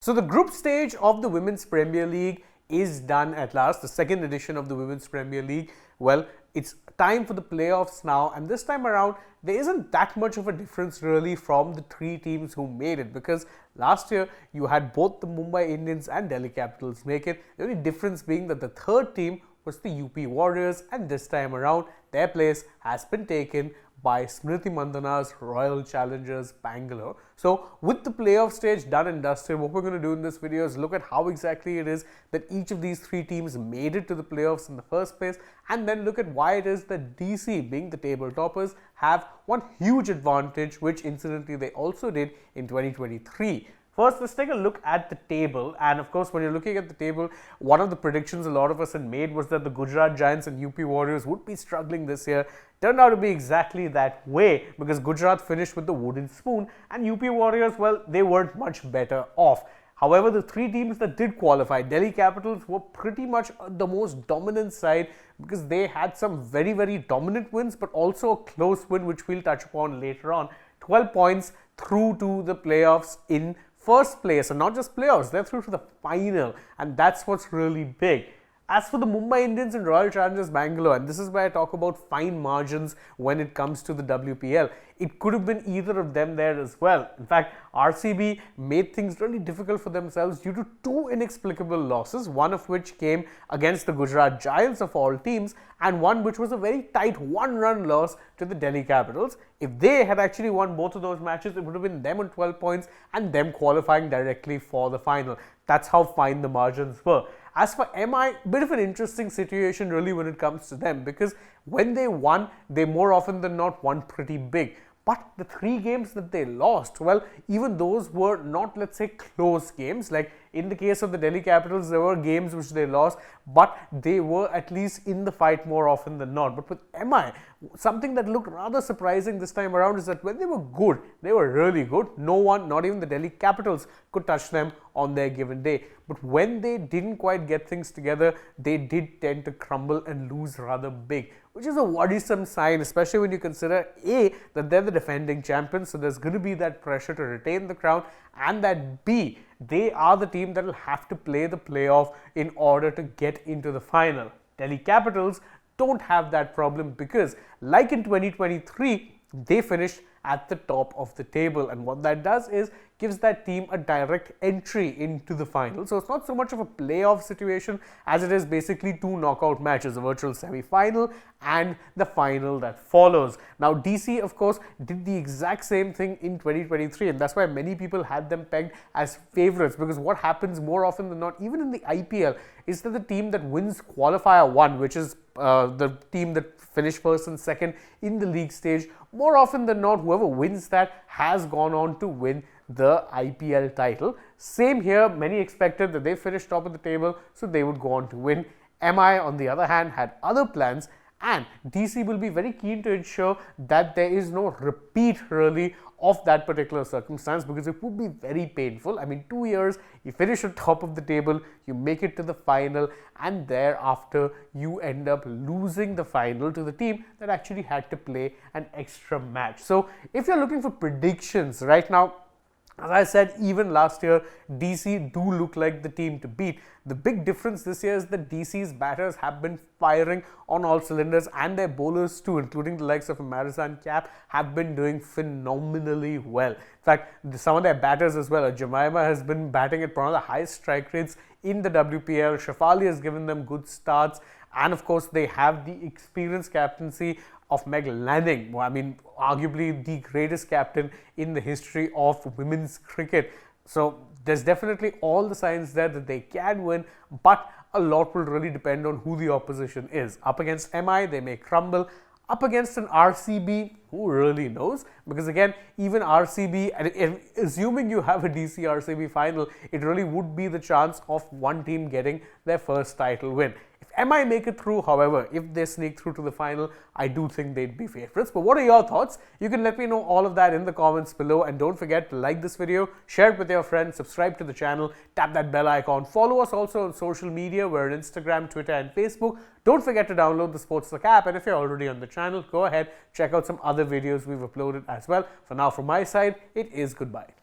So the group stage of the Women's Premier League is done at last, the second edition of the Women's Premier League. Well, it's time for the playoffs now, and this time around there isn't that much of a difference really from the three teams who made it, because last year you had both the Mumbai Indians and Delhi Capitals make it. The only difference being that the third team was the UP Warriors, and this time around their place has been taken by Smriti Mandhana's Royal Challengers Bangalore. So with the playoff stage done and dusted, what we're going to do in this video is look at how exactly it is that each of these three teams made it to the playoffs in the first place, and then look at why it is that DC, being the table toppers, have one huge advantage, which incidentally they also did in 2023. First, let's take a look at the table, and of course when you're looking at the table, one of the predictions a lot of us had made was that the Gujarat Giants and UP Warriors would be struggling this year. Turned out to be exactly that way, because Gujarat finished with the wooden spoon and UP Warriors, well, they weren't much better off. However, the three teams that did qualify, Delhi Capitals were pretty much the most dominant side, because they had some very dominant wins, but also a close win which we'll touch upon later on. 12 points through to the playoffs in first place, and not just playoffs, they're through to the final, and that's what's really big. As for the Mumbai Indians and Royal Challengers Bangalore, and this is where I talk about fine margins when it comes to the WPL, it could have been either of them there as well. In fact, RCB made things really difficult for themselves due to two inexplicable losses, one of which came against the Gujarat Giants of all teams, and one which was a very tight one-run loss to the Delhi Capitals. If they had actually won both of those matches, it would have been them on 12 points and them qualifying directly for the final. That's how fine the margins were. As for MI, bit of an interesting situation really when it comes to them, because when they won, they more often than not won pretty big. But the three games that they lost, well, even those were not, let's say, close games. Like in the case of the Delhi Capitals, there were games which they lost, but they were at least in the fight more often than not. But with MI, something that looked rather surprising this time around is that when they were good, they were really good. No one, not even the Delhi Capitals, could touch them on their given day. But when they didn't quite get things together, they did tend to crumble and lose rather big, which is a worrisome sign, especially when you consider A, that they're the defending champions, so there's going to be that pressure to retain the crown, and that B, they are the team that will have to play the playoff in order to get into the final. Delhi Capitals don't have that problem, because like in 2023, they finished at the top of the table, and what that does is gives that team a direct entry into the final. So it's not so much of a playoff situation as it is basically two knockout matches, a virtual semi-final and the final that follows. Now DC, of course, did the exact same thing in 2023, and that's why many people had them pegged as favourites, because what happens more often than not, even in the IPL, is that the team that wins qualifier 1, which is the team that finished first and second in the league stage, more often than not, whoever wins that has gone on to win the IPL title. Same here, many expected that they finished top of the table, so they would go on to win. MI, on the other hand, had other plans, and DC will be very keen to ensure that there is no repeat really of that particular circumstance, because it would be very painful. I mean, 2 years, you finish at top of the table, you make it to the final, and thereafter you end up losing the final to the team that actually had to play an extra match. So if you're looking for predictions right now, as I said, even last year, DC do look like the team to beat. The big difference this year is that DC's batters have been firing on all cylinders, and their bowlers too, including the likes of Marizan Cap, have been doing phenomenally well. In fact, some of their batters as well, Jemima has been batting at one of the highest strike rates in the WPL. Shafali has given them good starts, and of course they have the experienced captaincy of Meg Lanning, I mean, arguably the greatest captain in the history of women's cricket. So there's definitely all the signs there that they can win, but a lot will really depend on who the opposition is. Up against MI, they may crumble. Up against an RCB, who really knows? Because again, even RCB, and assuming you have a DC RCB final, it really would be the chance of one team getting their first title win. If MI make it through, however, if they sneak through to the final, I do think they'd be favourites. But what are your thoughts? You can let me know all of that in the comments below, and don't forget to like this video, share it with your friends, subscribe to the channel, tap that bell icon, follow us also on social media. We're on Instagram, Twitter and Facebook. Don't forget to download the SportsTak app, and if you're already on the channel, go ahead, check out some other videos we've uploaded as well. For now, from my side, it is goodbye.